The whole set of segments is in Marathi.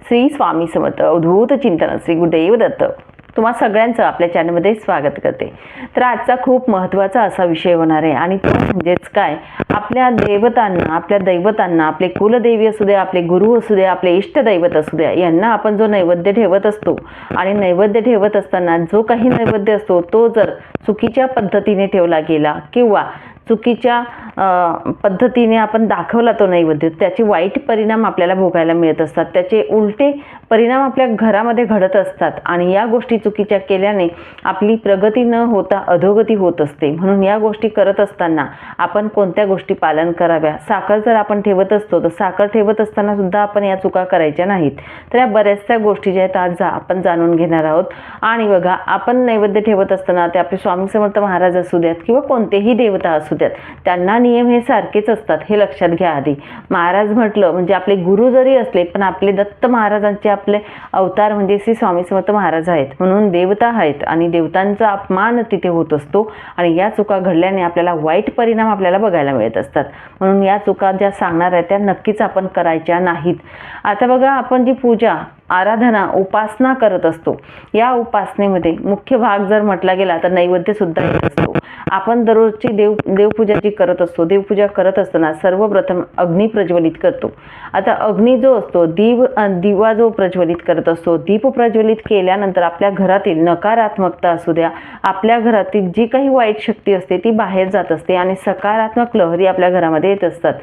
श्री स्वामी समर्थ अवधूत चिंतन श्री गुरुदेव दत्त तुम्हा सगळ्यांचं आपल्या चॅनलमध्ये स्वागत करते। तर आजचा खूप महत्त्वाचा असा विषय होणार आहे आणि तो म्हणजेच काय, आपल्या देवतांना, आपल्या दैवतांना, आपले कुलदेवी असू द्या, आपले गुरु असू द्या, आपले इष्टदैवत असू द्या, यांना आपण जो नैवेद्य ठेवत असतो आणि नैवेद्य ठेवत असताना जो काही नैवेद्य असतो तो जर चुकीच्या पद्धतीने ठेवला गेला किंवा चुकीच्या पद्धतीने आपण दाखवला तो नैवेद्य, त्याचे वाईट परिणाम आपल्याला भोगायला मिळत असतात, त्याचे उलटे परिणाम आपल्या घरामध्ये घडत असतात आणि या गोष्टी चुकीच्या केल्याने आपली प्रगती न होता अधोगती होत असते। म्हणून या गोष्टी करत असताना आपण कोणत्या गोष्टी पालन कराव्या। साखर जर आपण ठेवत असतो तर साखर ठेवत असताना सुद्धा आपण या चुका करायच्या नाहीत। तर या बऱ्याचशा गोष्टी ज्या आहेत आज आपण जाणून घेणार आहोत। आणि बघा, आपण नैवेद्य ठेवत असताना ते आपले स्वामी समर्थ महाराज असू द्यात किंवा कोणतेही देवता असू द्यात, त्यांना नियम हे सारखेच असतात, हे लक्षात घ्या। आधी महाराज म्हटलं म्हणजे आपले गुरु जरी असले पण आपले दत्त महाराजांचे आपले अवतार म्हणजे श्री स्वामी समर्थ महाराज आहेत, म्हणून देवता आहेत आणि देवतांचा अपमान तिथे होत असतो आणि या चुका घडल्याने आपल्याला वाईट परिणाम आपल्याला बघायला मिळत असतात। म्हणून या चुका ज्या सांगणार आहेत त्या नक्कीच आपण करायच्या नाहीत। आता बघा, आपण जी पूजा, आराधना, उपासना करत असतो, या उपासनेमध्ये मुख्य भाग जर म्हटला गेला तर नैवेद्य सुद्धा येत असतो। आपण दररोजची देवपूजा जी करत असतो, देवपूजा करत असताना सर्वप्रथम अग्नी प्रज्वलित करतो। आता अग्नी जो असतो, दिवा जो प्रज्वलित करत असतो, दीप प्रज्वलित केल्यानंतर आपल्या घरातील नकारात्मकता असू द्या, आपल्या घरातील जी काही वाईट शक्ती असते ती बाहेर जात असते आणि सकारात्मक लहरी आपल्या घरामध्ये येत असतात।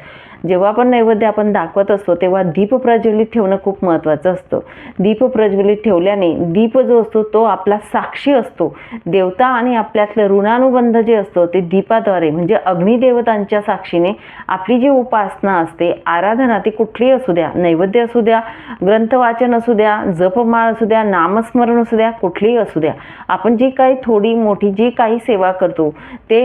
जेव्हा पण नैवेद्य आपण दाखवत असतो तेव्हा दीप प्रज्वलित ठेवणं खूप महत्त्वाचं असतं। दीप प्रज्वलित ठेवल्याने दीप जो असतो तो आपला साक्षी असतो। देवता आणि आपल्यातलं ऋणानुबंध जे असतं ते दीपाद्वारे म्हणजे अग्निदेवतांच्या साक्षीने आपली जी उपासना असते, आराधना, ती कुठली असू द्या, नैवेद्य असू द्या, ग्रंथवाचन असू द्या, जपमाळ असू द्या, नामस्मरण असू द्या, कुठलीही असू द्या, आपण जी काही थोडी मोठी जी काही सेवा करतो ते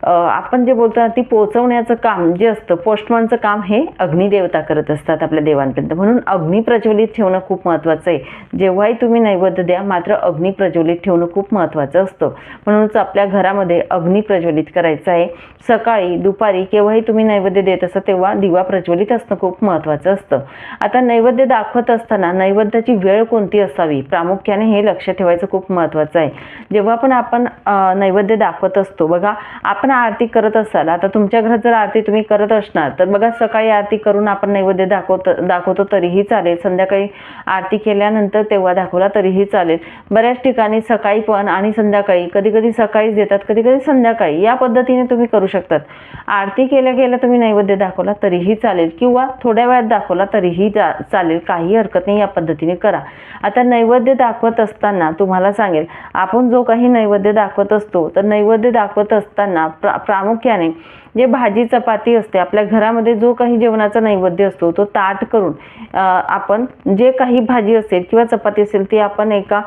आपण जे बोलतो ती पोहोचवण्याचं काम जे असतं, पोस्टमनचं काम हे अग्निदेवता करत असतात आपल्या देवांपर्यंत। म्हणून अग्नी प्रज्वलित ठेवणं खूप महत्त्वाचं आहे। जेव्हाही तुम्ही नैवेद्य द्या मात्र अग्नी प्रज्वलित ठेवणं खूप महत्त्वाचं असतं। म्हणूनच आपल्या घरामध्ये अग्नी प्रज्वलित करायचा आहे। सकाळी, दुपारी केव्हाही तुम्ही नैवेद्य देत असता तेव्हा दिवा प्रज्वलित असणं खूप महत्त्वाचं असतं। आता नैवेद्य दाखवत असताना नैवेद्याची वेळ कोणती असावी, प्रामुख्याने हे लक्ष ठेवायचं खूप महत्त्वाचं आहे। जेव्हा पण आपण नैवेद्य दाखवत असतो, बघा, आपण आरती करत असाल, आता तुमच्या घरात जर आरती तुम्ही करत असणार तर बघा, सकाळी आरती करून आपण नैवेद्य दाखवतो तरीही चालेल, संध्याकाळी आरती केल्यानंतर तेव्हा दाखवला तरीही चालेल। बऱ्याच ठिकाणी सकाळी पण आणि संध्याकाळी, कधी कधी सकाळीच देतात, कधी कधी संध्याकाळी, या पद्धतीने तुम्ही करू शकतात। आरती केल्या तुम्ही नैवेद्य दाखवला तरीही चालेल किंवा थोड्या वेळात दाखवला तरीही चालेल, काही हरकत नाही, या पद्धतीने करा। आता नैवेद्य दाखवत असताना तुम्हाला सांगेल, आपण जो काही नैवेद्य दाखवत असतो तर नैवेद्य दाखवत असताना प्रामुख्याने जे भाजी चपाती असते, आपल्या घरामध्ये जो काही जेवणाचा नैवेद्य असतो तो ताट करून आपण जे काही भाजी असेल किंवा चपाती असेल ती आपण एका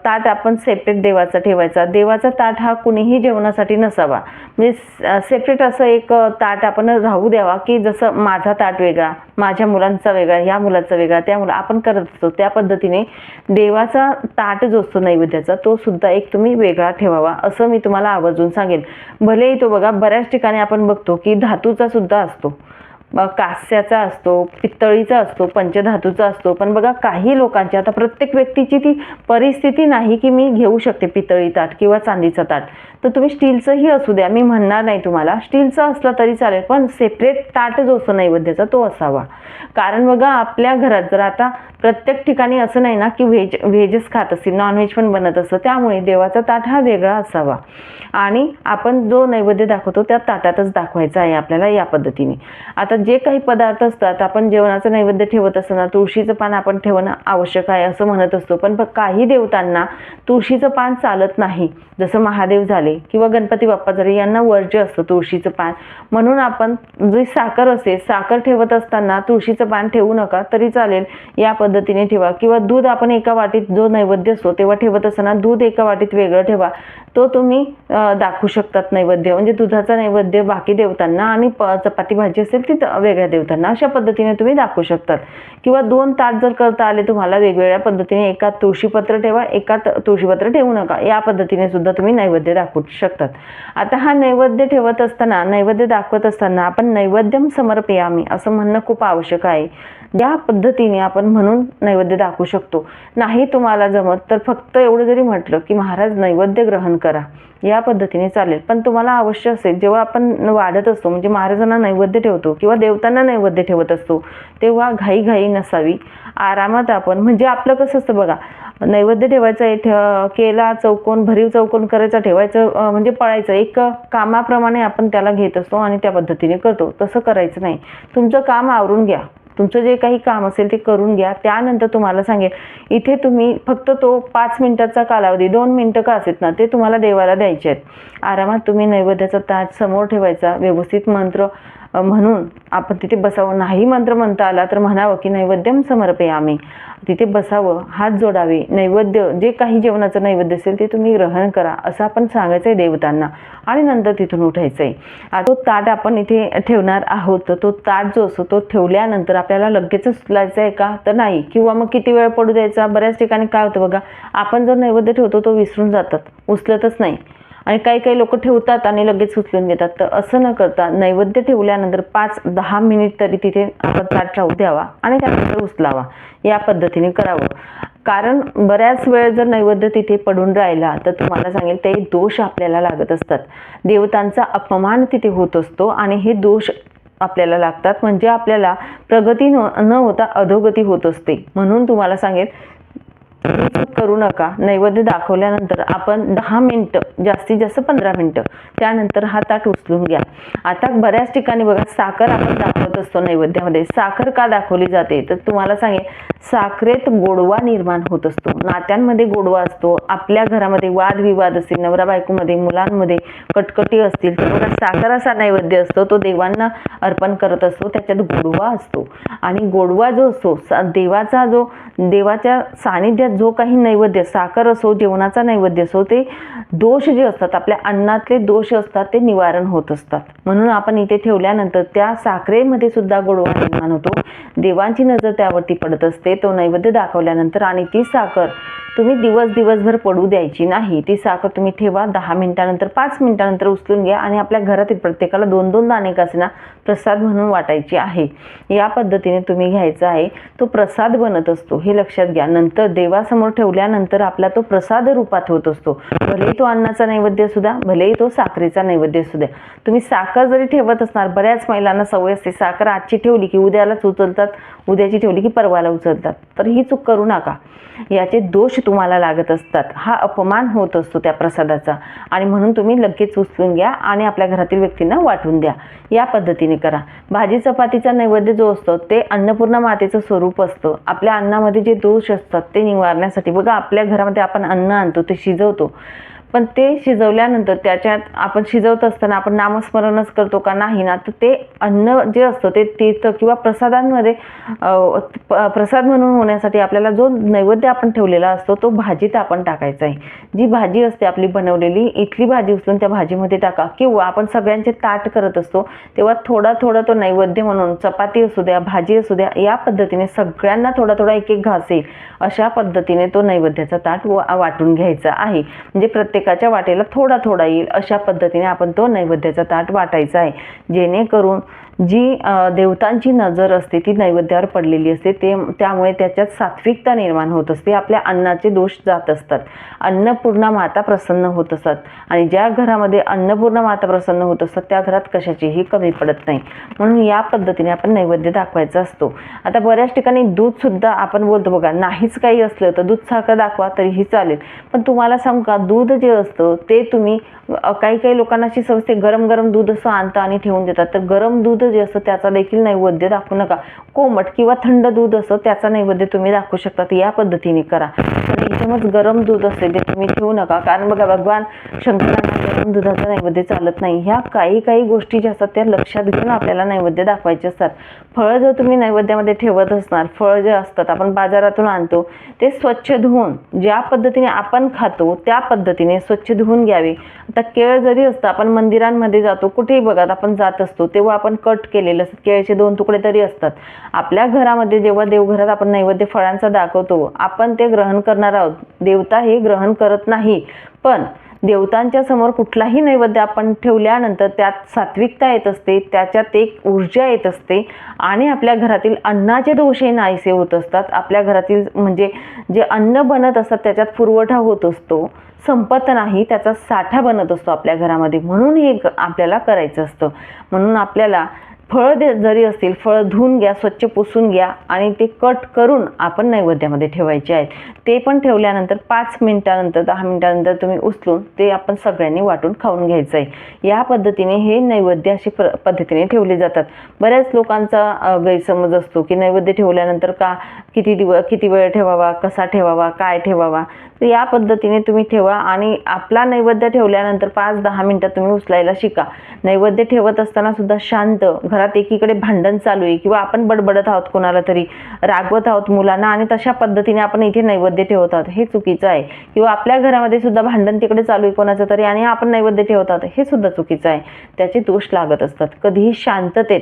ताट आपण सेपरेट देवाचा ठेवायचा। देवाचा ताट हा कुणीही जेवणासाठी नसावा, म्हणजे सेपरेट असं एक ताट आपण राहू द्यावा की जसं माझा ताट वेगळा, माझ्या मुलांचा वेगळा, ह्या मुलाचा वेगळा, त्या मुला आपण करत असतो त्या पद्धतीने देवाचा ताट जो असतो नैवेद्याचा तो सुद्धा एक तुम्ही वेगळा ठेवावा, असं मी तुम्हाला आवर्जून सांगेल। भलेही तो बघा, बऱ्याच ठिकाणी आपण बघतो की धातूचा सुद्धा असतो, कास्याचा असतो, पितळीचा असतो, पंचधातूचा असतो, पण बघा काही लोकांची, आता प्रत्येक व्यक्तीची ती परिस्थिती नाही की मी घेऊ शकते पितळी ताट किंवा चांदीचा ताट, तर तुम्ही स्टीलचंही असू द्या, मी म्हणणार नाही तुम्हाला, स्टीलचं असलं तरी चालेल, पण सेपरेट ताट जो असतो नैवेद्याचा तो असावा। कारण बघा, आपल्या घरात जर आता प्रत्येक ठिकाणी असं नाही ना की व्हेजच खात असतील, नॉनव्हेज पण बनत असतं, त्यामुळे देवाचा ताट हा वेगळा असावा आणि आपण जो नैवेद्य दाखवतो त्या ताटातच दाखवायचा आहे आपल्याला, या पद्धतीने। आता जे काही पदार्थ असतात, आपण जेवणाचं नैवेद्य ठेवत असताना तुळशीचं पान आपण ठेवणं आवश्यक आहे असं म्हणत असतो, पण काही देवतांना तुळशीचं पान चालत नाही, जसं महादेव झाले किंवा गणपती बाप्पा झाले, यांना वर्ज्य असतं तुळशीचं पान। म्हणून आपण जी साखर असेल, साखर ठेवत असताना तुळशीचं पान ठेवू नका तरी चालेल, या पद्धतीने ठेवा। किंवा दूध आपण एका वाटीत जो नैवेद्य असतो तेव्हा ठेवत असताना दूध एका वाटीत वेगळं ठेवा, तो तुम्ही दाखवू शकतात नैवेद्य, म्हणजे दुधाचा नैवेद्य बाकी देवतांना आणि चपाती भाजी असेल ती वेगळ्या देवतांना, अशा पद्धतीने तुम्ही दाखवू शकतात. किंवा 2 ताट जर करता आले तुम्हाला वेगवेगळ्या पद्धतीने, एकात तुळशीपत्र ठेवा, एकात तुळशीपत्र ठेवू नका, या पद्धतीने सुद्धा तुम्ही नैवेद्य दाखवू शकतात. आता हा नैवेद्य ठेवत असताना, नैवेद्य दाखवत असताना आपण नैवेद्यम समर्पयामी असं म्हणणं खूप आवश्यक आहे. या पद्धतीने आपण म्हणून नैवेद्य दाखवू शकतो. नाही तुम्हाला जमत तर फक्त एवढं जरी म्हटलं की महाराज नैवेद्य ग्रहण करा, या पद्धतीने चालेल. पण तुम्हाला अवश्य असेल, जेव्हा आपण वाढत असतो म्हणजे महाराजांना नैवेद्य ठेवतो किंवा देवतांना नैवेद्य ठेवत असतो, तेव्हा घाई नसावी, आरामात आपण, म्हणजे आपलं कसं असतं बघा, नैवेद्य ठेवायचं आहे, केला चौकोन, भरीव चौकोन करायचा, ठेवायचं म्हणजे पळायचं, एक कामाप्रमाणे आपण त्याला घेत असतो आणि त्या पद्धतीने करतो. तसं करायचं नाही. तुमचं काम आवरून घ्या, तुमचं जे काही काम असेल ते करून घ्या. त्यानंतर तुम्हाला सांगेल, इथे तुम्ही फक्त तो 5 मिनिटाचा कालावधी, 2 मिनिटं का असेल ना, ते तुम्हाला देवाला द्यायचे आहेत. आरामात तुम्ही नैवेद्याचा ताट समोर ठेवायचा, व्यवस्थित मंत्र म्हणून आपण तिथे बसावं. नाही मंत्र म्हणता आला तर म्हणावं की नैवेद्यम समर्पयामी, तिथे बसावं, हात जोडावे, नैवेद्य जे काही जेवणाचं नैवेद्य असेल ते तुम्ही ग्रहण करा असं आपण सांगायचं आहे देवतांना, आणि नंतर तिथून उठायचं आहे. तो ताट आपण इथे ठेवणार आहोत, तर तो ताट जो असतो तो ठेवल्यानंतर आपल्याला लगेचच उचलायचं आहे का, तर नाही. किंवा मग किती वेळ पडू द्यायचा. बऱ्याच ठिकाणी काय होतं बघा, आपण जर नैवेद्य ठेवतो तो विसरून जातात, उचलतच नाही, आणि काही लोक ठेवतात आणि लगेच उचलून घेतात. तर असं न करता नैवेद्य ठेवल्यानंतर 5-10 मिनिट तरी तिथे आपण ताट राहू द्यावा आणि त्यानंतर उचलावा, या पद्धतीने करावं. कारण बऱ्याच वेळ जर नैवेद्य तिथे पडून राहिला तर तुम्हाला सांगेल ते दोष आपल्याला लागत असतात. देवतांचा अपमान तिथे होत असतो आणि हे दोष आपल्याला लागतात, म्हणजे आपल्याला प्रगती न होता अधोगती होत असते. म्हणून तुम्हाला सांगेल करू नका. नैवेद्य दाखवल्यानंतर आपण 10 मिनिटं, जास्तीत जास्त 15 मिनिटं, त्यानंतर हा ताट उचलून घ्या. आता बऱ्याच ठिकाणी बघा साखर आपण दाखवत असतो नैवेद्यामध्ये. साखर का दाखवली जाते तर तुम्हाला सांगेल, साखरेत गोडवा निर्माण होत असतो, नात्यांमध्ये गोडवा असतो, आपल्या घरामध्ये वादविवाद असतील, नवरा बायकोमध्ये, मुलांमध्ये कटकटी असतील, तर बघा साखर असा नैवेद्य असतो, तो देवांना अर्पण करत असतो, त्याच्यात गोडवा असतो. आणि गोडवा जो असतो देवाच्या सानिध्यात जो काही नैवेद्य, साखर असो, जेवणाचा नैवेद्य असो, ते दोष जे असतात, आपल्या अन्नातले दोष असतात ते निवारण होत असतात. म्हणून आपण इथे ठेवल्यानंतर त्या साखरेमध्ये सुद्धा गोडवा निर्माण होतो, देवांची नजर त्यावरती पडत असते तो नैवेद्य दाखवल्यानंतर. आणि ती साखर तुम्ही दिवसभर पडू द्यायची नाही. ती साखर तुम्ही ठेवा, 10 मिनिटानंतर, 5 मिनिटानंतर उचलून घ्या आणि आपल्या घरातील प्रत्येकाला 2-2 दाणे का असेना प्रसाद म्हणून वाटायची आहे. या पद्धतीने तुम्ही घ्यायचा आहे. तो प्रसाद बनत असतो, हे लक्षात घ्या. नंतर देवासमोर ठेवल्यानंतर आपला तो प्रसाद रूपात होत असतो. भले तो अन्नाचा नैवेद्य सुद्धा, भले तो साखरेचा नैवेद्य सुद्धा. तुम्ही साखर जरी ठेवत असणार, बऱ्याच महिलांना सवय असते साखर आजची ठेवली की उद्यालाच उचलतात, उद्याची ठेवली की परवाला उचलतात. तर ही चूक करू नका. याचे दोष तुम्हाला लागत असतात, हा अपमान होत असतो त्या प्रसादाचा, आणि म्हणून तुम्ही लगेच उचलून घ्या आणि आपल्या घरातील व्यक्तींना वाटून द्या. या पद्धतीने करा. भाजी चपातीचा नैवेद्य जो असतो ते अन्नपूर्णा मातेचं स्वरूप असतं. आपल्या अन्नामध्ये जे दोष असतात ते निवारण्यासाठी बघा, आपल्या घरामध्ये आपण अन्न आणतो, ते शिजवतो, पण ते शिजवल्यानंतर त्याच्यात आपण शिजवत असताना आपण नामस्मरणच करतो का, नाही ना. तर ते अन्न जे असतं ते तीर्थ किंवा प्रसादांमध्ये प्रसाद म्हणून होण्यासाठी आपल्याला जो नैवेद्य आपण ठेवलेला असतो तो भाजीत आपण टाकायचा आहे. जी भाजी असते आपली बनवलेली, इथली भाजी उचलून त्या भाजीमध्ये टाका. किंवा आपण सगळ्यांचे ताट करत असतो तेव्हा थोडा तो नैवेद्य म्हणून, चपाती असू द्या, भाजी असू द्या, या पद्धतीने सगळ्यांना थोडा एक घास येईल अशा पद्धतीने तो नैवेद्याचा ताट वाटून घ्यायचा आहे. म्हणजे प्रत्येकाच्या वाटेला थोडा येईल अशा पद्धतीने आपण तो नैवेद्याचा ताट वाटायचा आहे. जेणेकरून जी देवतांची नजर असते ती नैवेद्यावर पडलेली असते, त्यामुळे त्याच्यात सात्विकता निर्माण होत असते, आपल्या अन्नाचे दोष जात असतात, अन्नपूर्णा माता प्रसन्न होत असतात. आणि ज्या घरामध्ये अन्नपूर्णा माता प्रसन्न होत असतात त्या घरात कशाचीही कमी पडत नाही. म्हणून या पद्धतीने आपण नैवेद्य दाखवायचा असतो. आता बऱ्याच ठिकाणी दूध सुद्धा आपण बोलतो बघा, नाहीच काही असलं तर दूध साखर दाखवा तरीही चालेल. पण तुम्हाला सांगू का, दूध जे असतं ते तुम्ही, काही लोकांना अशी सवय, गरम दूध असं आणता आणि ठेवून देतात, तर गरम दूध जे असतं त्याचा देखील नैवेद्य दाखवू नका. कोमट किंवा थंड दूध असतं त्याचा नैवेद्य तुम्ही दाखवू शकता. या पद्धतीने करा. पण एकदमच गरम दूध असेल ते तुम्ही ठेवू नका, कारण बघा भगवान शंकरांना गरम दुधाचा नैवेद्य चालत नाही. ह्या काही गोष्टी ज्या असतात त्या लक्षात घेऊन आपल्याला नैवेद्य दाखवायचे असतात. फळं जर तुम्ही नैवेद्यामध्ये ठेवत असणार, फळं जे असतात आपण बाजारातून आणतो ते स्वच्छ धुवून ज्या पद्धतीने आपण खातो त्या पद्धतीने पद्धतीने स्वच्छ धुवून घ्यावे. आता केळ जरी असतं, आपण मंदिरांमध्ये जातो, कुठेही बघा आपण जात असतो, तेव्हा आपण कट केलेलं असतं, केळचे 2 तुकडे तरी असतात. आपल्या घरामध्ये जेव्हा देवघरात आपण नैवेद्य फळांचा दाखवतो, आपण ते ग्रहण करणार आहोत. देवता हे ग्रहण करत नाही, पण देवतांच्या समोर कुठलाही नैवेद्य आपण ठेवल्यानंतर त्यात सात्विकता येत असते, त्याच्यात एक ऊर्जा येत असते आणि आपल्या घरातील अन्नाचे दोषही नाहीसे होत असतात. आपल्या घरातील म्हणजे जे अन्न बनत असतात त्याच्यात पुरवठा होत असतो, संपत नाही, त्याचा साठा बनत असतो आपल्या घरामध्ये. म्हणून हे आपल्याला करायचं असतं. म्हणून आपल्याला फळ जरी असतील, फळ धुवून घ्या, स्वच्छ पुसून घ्या आणि ते कट करून आपण नैवेद्यामध्ये ठेवायचे आहेत. ते पण ठेवल्यानंतर 5 मिनिटानंतर 10 मिनिटानंतर तुम्ही उचलून ते आपण सगळ्यांनी वाटून खाऊन घ्यायचं आहे. या पद्धतीने हे नैवेद्य अशी पद्धतीने ठेवले जातात. बऱ्याच लोकांचा गैरसमज असतो की नैवेद्य ठेवल्यानंतर किती वेळ ठेवावा, कसा ठेवावा, काय ठेवावा. तर या पद्धतीने तुम्ही ठेवा आणि आपला नैवेद्य ठेवल्यानंतर 5-10 मिनिटात तुम्ही उचलायला शिका. नैवेद्य ठेवत असताना सुद्धा शांत, घरात एकीकडे भांडण चालू आहे किंवा आपण बडबडत आहोत, कोणाला तरी रागवत आहोत मुलांना आणि तशा पद्धतीने आपण इथे नैवेद्य ठेवत आहोत, हे चुकीचं आहे. किंवा आपल्या घरामध्ये सुद्धा भांडण तिकडे चालू आहे कोणाचं तरी आणि आपण नैवेद्य ठेवत आहोत, हे सुद्धा चुकीचं आहे. त्याचे दोष लागत असतात. कधीही शांततेत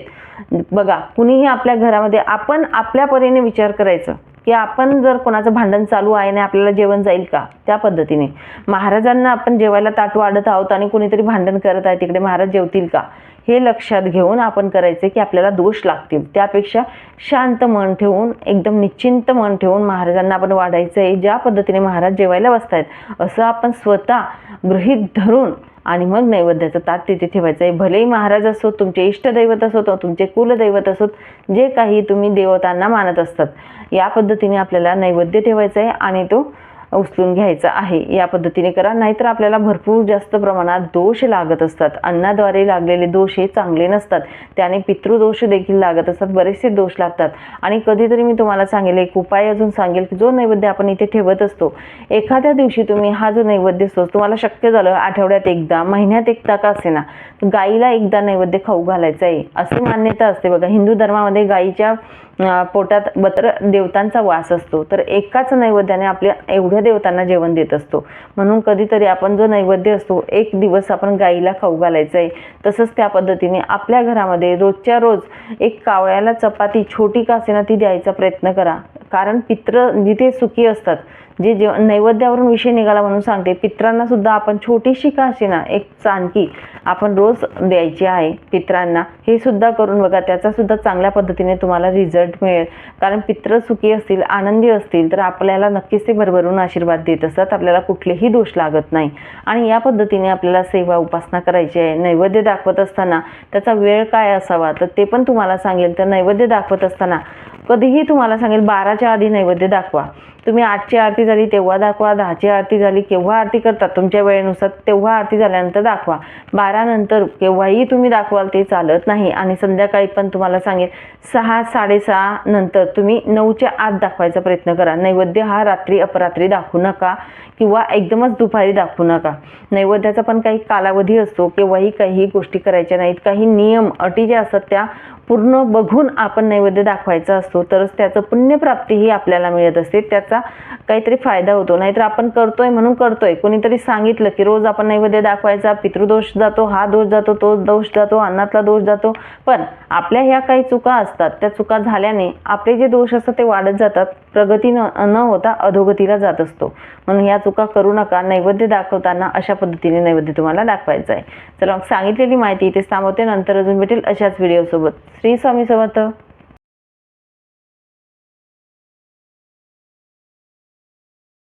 बघा, कुणीही आपल्या घरामध्ये आपण आपल्या परीने विचार करायचं की आपण जर कोणाचं भांडण चालू आहे आणि आपल्याला जेवण जाईल का, त्या पद्धतीने. महाराजांना आपण जेवायला ताट वाढत आहोत आणि कोणीतरी भांडण करत आहे, तिकडे महाराज जेवतील का, हे लक्षात घेऊन आपण करायचे की आपल्याला दोष लागतील. त्यापेक्षा शांत मन ठेवून, एकदम निश्चिंत मन ठेवून महाराजांना आपण वाढायचं आहे. ज्या पद्धतीने महाराज जेवायला बसतायत असं आपण स्वतः गृहीत धरून आणि मग नैवेद्याचं ताट तिथे ठेवायचं आहे. भलेही महाराज असो, तुमचे इष्टदैवत असो, तुमचे कुलदैवत असोत, जे काही तुम्ही देवतांना मानत असतात, या पद्धतीने आपल्याला नैवेद्य ठेवायचा आहे आणि तो उचलून घ्यायचा आहे. या पद्धतीने करा, नाहीतर आपल्याला भरपूर जास्त प्रमाणात दोष लागत असतात. अन्नाद्वारे लागलेले दोष हे चांगले नसतात, त्याने पितृदोष देखील लागत असतात, बरेचसे दोष लागतात. आणि कधीतरी मी तुम्हाला सांगेल, एक उपाय अजून सांगेल की जो नैवेद्य आपण इथे ठेवत असतो, एखाद्या दिवशी तुम्ही हा जो नैवेद्य असतो, तुम्हाला शक्य झालं आठवड्यात एकदा, महिन्यात एकदा का असेना, गाईला एकदा नैवेद्य खाऊ घालायचं आहे, अशी मान्यता असते. बघा, हिंदू धर्मामध्ये गाईच्या पोटात बत्र देवतांचा वास असतो, तर एकाच नैवेद्याने आपल्या एवढ्या देवतांना जेवण देत असतो. म्हणून कधीतरी आपण जो नैवेद्य असतो, एक दिवस आपण गाईला खाऊ घालायचं आहे. तसंच त्या पद्धतीने आपल्या घरामध्ये रोजच्या रोज एक कावळ्याला चपाती छोटी का असेना ती द्यायचा प्रयत्न करा. कारण पित्र जिथे सुखी असतात, जे नैवेद्यावरून विषय निघाला म्हणून सांगते, पित्रांना सुद्धा आपण छोटीशी का असेना एक चाणकी आपण रोज द्यायची आहे पित्रांना. हे सुद्धा करून बघा, त्याचा सुद्धा चांगल्या पद्धतीने तुम्हाला रिझल्ट मिळेल. कारण पित्र सुखी असतील, आनंदी असतील, तर आपल्याला नक्कीच ते भरभरून आशीर्वाद देत असतात, आपल्याला कुठलेही दोष लागत नाही. आणि या पद्धतीने आपल्याला सेवा उपासना करायची आहे. नैवेद्य दाखवत असताना त्याचा वेळ काय असावा तर ते पण तुम्हाला सांगेल. तर नैवेद्य दाखवत असताना कधीही तुम्हाला सांगेल 12च्या आधी नैवेद्य दाखवा. तुम्ही 8ची आरती झाली तेव्हा दाखवा, 10ची आरती झाली, केव्हा आरती करतात तुमच्या वेळेनुसार तेव्हा आरती झाल्यानंतर दाखवा. 12 नंतर केव्हाही तुम्ही दाखवाल ते चालत नाही. आणि संध्याकाळी पण तुम्हाला सांगेल 6-6:30 नंतर तुम्ही 9च्या आत दाखवायचा प्रयत्न करा. नैवेद्य हा रात्री अपरात्री दाखवू नका किंवा एकदमच दुपारी दाखवू नका. नैवेद्याचा पण काही कालावधी असतो, केव्हाही काही गोष्टी करायच्या नाहीत. काही नियम अटी ज्या असतात त्या पूर्ण बघून आपण नैवेद्य दाखवायचा असतो, तरच त्याचं पुण्यप्राप्तीही आपल्याला मिळत असते, त्याचा काहीतरी फायदा होतो. नाहीतर आपण करतोय म्हणून करतोय, कोणीतरी सांगितलं की रोज आपण नैवेद्य दाखवायचा, पितृदोष जातो, हा दोष जातो, तो दोष जातो, अन्नातला दोष जातो. पण आपल्या ह्या काही चुका असतात, त्या चुका झाल्याने आपले जे दोष असतात ते वाढत जातात, प्रगती न होता अधोगतीला जात असतो. म्हणून या चुका करू नका. नैवेद्य दाखवताना अशा पद्धतीने नैवेद्य तुम्हाला दाखवायचं आहे. चला, सांगितलेली माहिती इथे थांबवते, नंतर अजून भेटेल अशाच व्हिडिओसोबत. श्री स्वामी समर्थ.